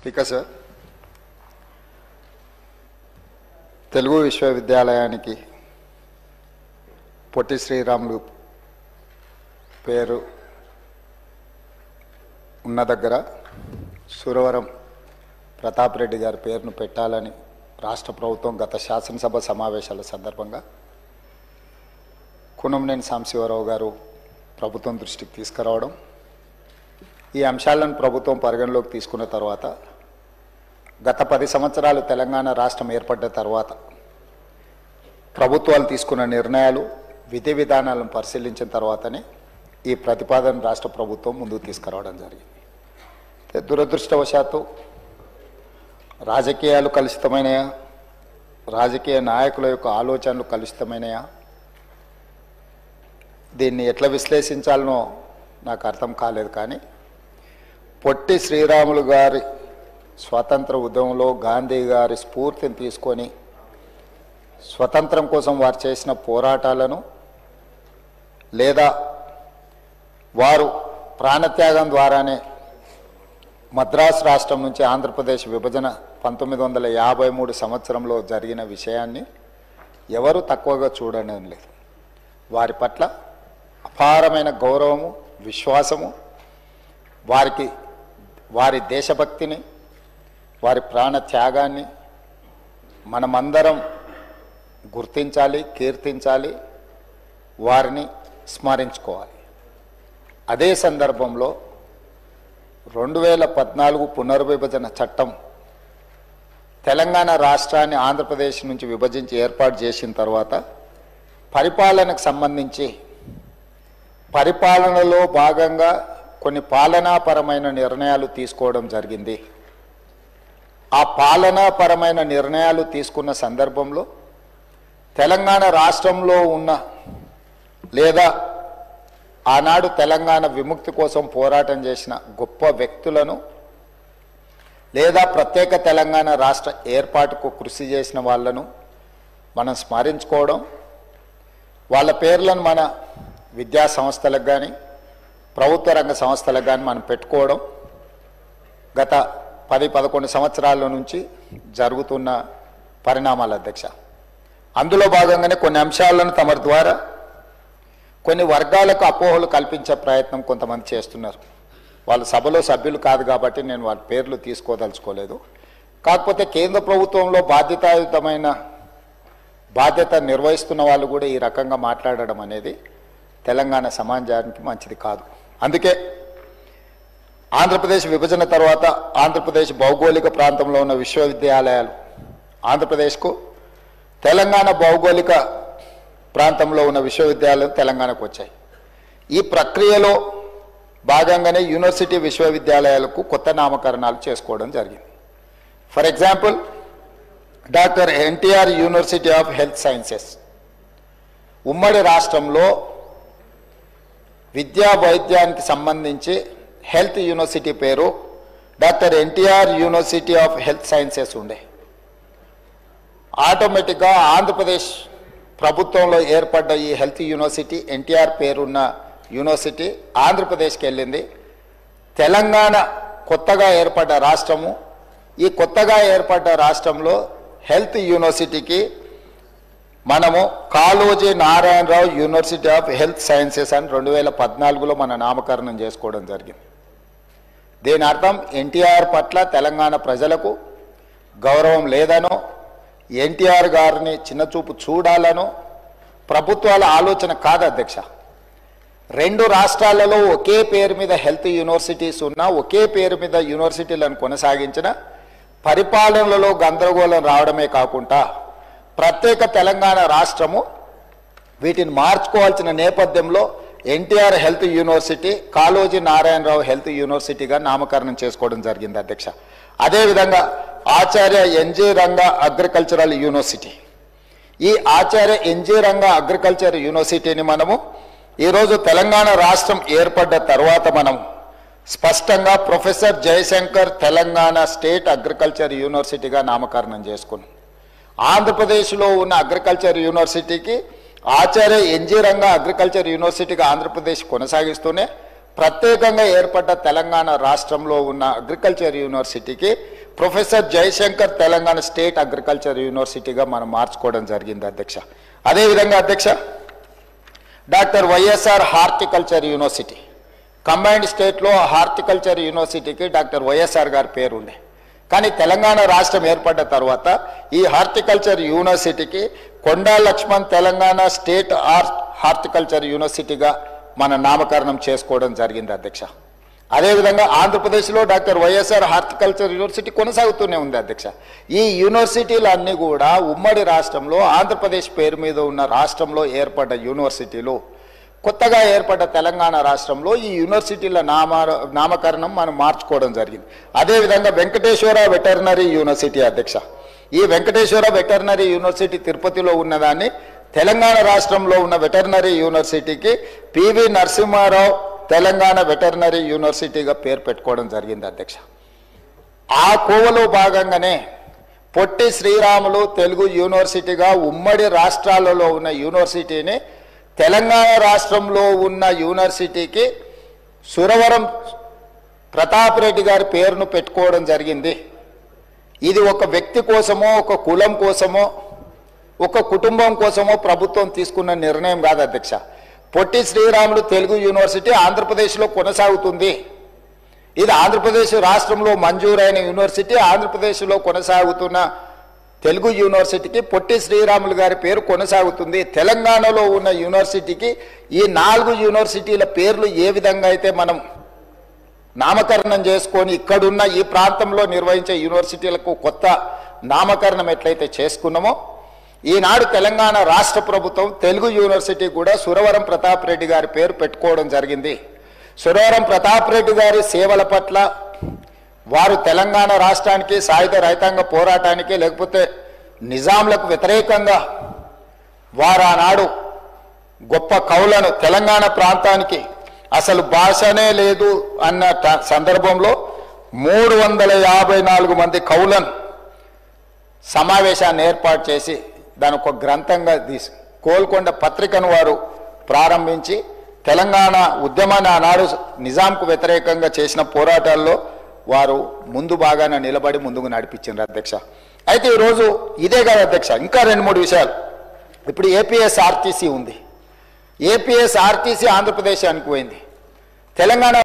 Speaker sir, Telugu విశ్వవిద్యాలయానికి పొట్టి శ్రీరాములు పేరు ఉన్న దగ్గర సురవరం ప్రతాప్ రెడ్డి గారి పేరును పెట్టాలని రాష్ట్ర ప్రభుత్వం గత శాసనసభ సమావేశాల సందర్భంగా కునంనేని సాంబశివరావు గారు ప్రభుత్వం దృష్టికి తీసుకురావడం, ఈ అంశాలను ప్రభుత్వం పరిగణలోకి తీసుకున్న తర్వాత గత 10 సంవత్సరాలు తెలంగాణ రాష్ట్రం ఏర్పడ్డ తర్వాత ప్రభుత్వాలు తీసుకున్న నిర్ణయాలు విధి విధానాలను పరిశీలించిన తర్వాతనే ఈ ప్రతిపాదన రాష్ట్ర ప్రభుత్వం ముందుకు తీసుకురావడం జరిగింది. దురదృష్టవశాత్తు రాజకీయాలు కలుషితమైనయా, రాజకీయ నాయకుల యొక్క ఆలోచనలు కలుషితమైనయా, దీన్ని ఎట్లా విశ్లేషించాలనో నాకు అర్థం కాలేదు. కానీ పొట్టి శ్రీరాములు గారి స్వాతంత్ర ఉద్యమంలో గాంధీ గారి స్ఫూర్తిని తీసుకొని స్వతంత్రం కోసం వారు చేసిన పోరాటాలను, లేదా వారు ప్రాణత్యాగం ద్వారానే మద్రాసు రాష్ట్రం నుంచి ఆంధ్రప్రదేశ్ విభజన 1953 సంవత్సరంలో జరిగిన విషయాన్ని ఎవరు తక్కువగా చూడడం లేదు. వారి పట్ల అపారమైన గౌరవము, విశ్వాసము, వారి దేశభక్తిని, వారి ప్రాణ త్యాగాన్ని మనమందరం గుర్తించాలి, కీర్తించాలి, వారిని స్మరించుకోవాలి. అదే సందర్భంలో 2014 పునర్విభజన చట్టం తెలంగాణ రాష్ట్రాన్ని ఆంధ్రప్రదేశ్ నుంచి విభజించి ఏర్పాటు చేసిన తర్వాత పరిపాలనకు సంబంధించి పరిపాలనలో భాగంగా కొన్ని పాలనాపరమైన నిర్ణయాలు తీసుకోవడం జరిగింది. ఆ పాలనాపరమైన నిర్ణయాలు తీసుకున్న సందర్భంలో తెలంగాణ రాష్ట్రంలో ఉన్న లేదా ఆనాడు తెలంగాణ విముక్తి కోసం పోరాటం చేసిన గొప్ప వ్యక్తులను, లేదా ప్రత్యేక తెలంగాణ రాష్ట్ర ఏర్పాటుకు కృషి చేసిన వాళ్ళను మనం స్మరించుకోవడం, వాళ్ళ పేర్లను మన విద్యా సంస్థలకు కానీ ప్రభుత్వ రంగ సంస్థలకు కానీ మనం పెట్టుకోవడం గత 10-11 సంవత్సరాల నుంచి జరుగుతున్న పరిణామాల అధ్యక్ష. అందులో భాగంగానే కొన్ని అంశాలను తమ ద్వారా కొన్ని వర్గాలకు అపోహలు కల్పించే ప్రయత్నం కొంతమంది చేస్తున్నారు. వాళ్ళ సభలో సభ్యులు కాదు కాబట్టి నేను వాళ్ళ పేర్లు తీసుకోదలుచుకోలేదు. కాకపోతే కేంద్ర ప్రభుత్వంలో బాధ్యతాయుతమైన బాధ్యత నిర్వహిస్తున్న వాళ్ళు కూడా ఈ రకంగా మాట్లాడడం అనేది తెలంగాణ సమాజానికి మంచిది కాదు. అందుకే ఆంధ్రప్రదేశ్ విభజన తర్వాత ఆంధ్రప్రదేశ్ భౌగోళిక ప్రాంతంలో ఉన్న విశ్వవిద్యాలయాలు ఆంధ్రప్రదేశ్కు, తెలంగాణ భౌగోళిక ప్రాంతంలో ఉన్న విశ్వవిద్యాలయాలు తెలంగాణకు వచ్చాయి. ఈ ప్రక్రియలో భాగంగానే యూనివర్సిటీ విశ్వవిద్యాలయాలకు కొత్త నామకరణాలు చేసుకోవడం జరిగింది. For example, doctor NTR university of health sciences ఉమ్మడి రాష్ట్రంలో విద్యా వైద్యానికి సంబంధించి హెల్త్ యూనివర్సిటీ పేరు doctor NTR university of health sciences ఉండే. ఆటోమేటిక్గా ఆంధ్రప్రదేశ్ ప్రభుత్వంలో ఏర్పడ్డ ఈ హెల్త్ యూనివర్సిటీ, ఎన్టీఆర్ పేరున్న యూనివర్సిటీ ఆంధ్రప్రదేశ్కి వెళ్ళింది. తెలంగాణ కొత్తగా ఏర్పడ్డ రాష్ట్రము, ఈ కొత్తగా ఏర్పడ్డ రాష్ట్రంలో హెల్త్ యూనివర్సిటీకి మనము Kaloji Narayanrao university of health sciences అని 2014లో మన నామకరణం చేసుకోవడం జరిగింది. దీని అర్థం ఎన్టీఆర్ పట్ల తెలంగాణ ప్రజలకు గౌరవం లేదనో, ఎన్టీఆర్ గారిని చిన్నచూపు చూడాలనో ప్రభుత్వాల ఆలోచన కాదు అధ్యక్ష. 2 రాష్ట్రాలలో ఒకే పేరు మీద హెల్త్ యూనివర్సిటీస్ ఉన్నా, ఒకే పేరు మీద యూనివర్సిటీలను కొనసాగించిన పరిపాలనలో గందరగోళం రావడమే కాకుండా ప్రత్యేక తెలంగాణ రాష్ట్రము వీటిని మార్చుకోవాల్సిన నేపథ్యంలో NTR health university Kaloji Narayanarao health యూనివర్సిటీగా నామకరణం చేసుకోవడం జరిగింది అధ్యక్ష. అదేవిధంగా ఆచార్య ఎన్జీ రంగా అగ్రికల్చరల్ యూనివర్సిటీ, ఈ ఆచార్య ఎన్జీ రంగా అగ్రికల్చర్ యూనివర్సిటీని మనము ఈరోజు తెలంగాణ రాష్ట్రం ఏర్పడ్డ తర్వాత మనం స్పష్టంగా professor Jayashankar Telangana state agriculture యూనివర్సిటీగా నామకరణం చేసుకున్నాం. ఆంధ్రప్రదేశ్లో ఉన్న అగ్రికల్చర్ యూనివర్సిటీకి ఆచార్య ఎన్జీ రంగా అగ్రికల్చర్ యూనివర్సిటీగా ఆంధ్రప్రదేశ్ కొనసాగిస్తూనే ప్రత్యేకంగా ఏర్పడ్డ తెలంగాణ రాష్ట్రంలో ఉన్న అగ్రికల్చర్ యూనివర్సిటీకి professor Jayashankar Telangana state agriculture యూనివర్సిటీగా మనం మార్చుకోవడం జరిగింది అధ్యక్ష. అదేవిధంగా అధ్యక్ష, doctor YSR horticulture university combined స్టేట్లో హార్టికల్చర్ యూనివర్సిటీకి డాక్టర్ వైఎస్ఆర్ గారి పేరు ఉండే. కానీ తెలంగాణ రాష్ట్రం ఏర్పడ్డ తర్వాత ఈ హార్టికల్చర్ యూనివర్సిటీకి కొండా లక్ష్మణ్ తెలంగాణ స్టేట్ హార్టికల్చర్ యూనివర్సిటీగా మన నామకరణం చేసుకోవడం జరిగింది అధ్యక్ష. అదేవిధంగా ఆంధ్రప్రదేశ్లో డాక్టర్ వైఎస్ఆర్ హార్టికల్చర్ యూనివర్సిటీ కొనసాగుతూనే ఉంది అధ్యక్ష. ఈ యూనివర్సిటీలన్నీ కూడా ఉమ్మడి రాష్ట్రంలో ఆంధ్రప్రదేశ్ పేరు మీద ఉన్న రాష్ట్రంలో ఏర్పడ్డ యూనివర్సిటీలు. కొత్తగా ఏర్పడ్డ తెలంగాణ రాష్ట్రంలో ఈ యూనివర్సిటీల నామకరణం మనం మార్చుకోవడం జరిగింది. అదేవిధంగా వెంకటేశ్వర వెటర్నరీ యూనివర్సిటీ అధ్యక్ష. ఈ వెంకటేశ్వర వెటర్నరీ యూనివర్సిటీ తిరుపతిలో ఉన్నదాన్ని తెలంగాణ రాష్ట్రంలో ఉన్న వెటర్నరీ యూనివర్సిటీకి పివి నరసింహారావు తెలంగాణ వెటర్నరీ యూనివర్సిటీగా పేరు పెట్టుకోవడం జరిగింది అధ్యక్ష. ఆ కోవలో భాగంగానే పొట్టి శ్రీరాములు తెలుగు యూనివర్సిటీగా ఉమ్మడి రాష్ట్రాలలో ఉన్న యూనివర్సిటీని తెలంగాణ రాష్ట్రంలో ఉన్న యూనివర్సిటీకి సురవరం ప్రతాప్ రెడ్డి గారి పేరును పెట్టుకోవడం జరిగింది. ఇది ఒక వ్యక్తి కోసమో, ఒక కులం కోసమో, ఒక కుటుంబం కోసమో ప్రభుత్వం తీసుకున్న నిర్ణయం కాదు అధ్యక్ష. పొట్టి శ్రీరాములు తెలుగు యూనివర్సిటీ ఆంధ్రప్రదేశ్లో కొనసాగుతుంది. ఇది ఆంధ్రప్రదేశ్ రాష్ట్రంలో మంజూరైన యూనివర్సిటీ. ఆంధ్రప్రదేశ్లో కొనసాగుతున్న తెలుగు యూనివర్సిటీకి పొట్టి శ్రీరాములు గారి పేరు కొనసాగుతుంది. తెలంగాణలో ఉన్న యూనివర్సిటీకి ఈ 4 యూనివర్సిటీల పేర్లు ఏ విధంగా అయితే మనం నామకరణం చేసుకొని ఇక్కడున్న ఈ ప్రాంతంలో నిర్వహించే యూనివర్సిటీలకు కొత్త నామకరణం ఎట్లయితే చేసుకున్నామో, ఈనాడు తెలంగాణ రాష్ట్ర ప్రభుత్వం తెలుగు యూనివర్సిటీ కూడా సురవరం ప్రతాప్ రెడ్డి గారి పేరు పెట్టుకోవడం జరిగింది. సురవరం ప్రతాప్ రెడ్డి గారి సేవల పట్ల, వారు తెలంగాణ రాష్ట్రానికి సాయుధ రైతాంగ పోరాటానికి, లేకపోతే నిజాంలకు వ్యతిరేకంగా వారు ఆనాడు గొప్ప కవులను తెలంగాణ ప్రాంతానికి అసలు భాషనే లేదు అన్న సందర్భంలో 354 మంది కవులను సమావేశాన్ని ఏర్పాటు చేసి దాని ఒక గ్రంథంగా తీసి గోల్కొండ పత్రికను వారు ప్రారంభించి తెలంగాణ ఉద్యమాన్ని ఆనాడు నిజాంకు వ్యతిరేకంగా చేసిన పోరాటాల్లో వారు ముందు బాగానే నిలబడి ముందుకు నడిపించారు అధ్యక్ష. అయితే ఈరోజు ఇదే కాదు అధ్యక్ష, ఇంకా 2-3 విషయాలు. ఇప్పుడు ఏపీఎస్ఆర్టీసీ ఉంది. ఏపీఎస్ఆర్టీసీ ఆంధ్రప్రదేశానికి పోయింది. తెలంగాణ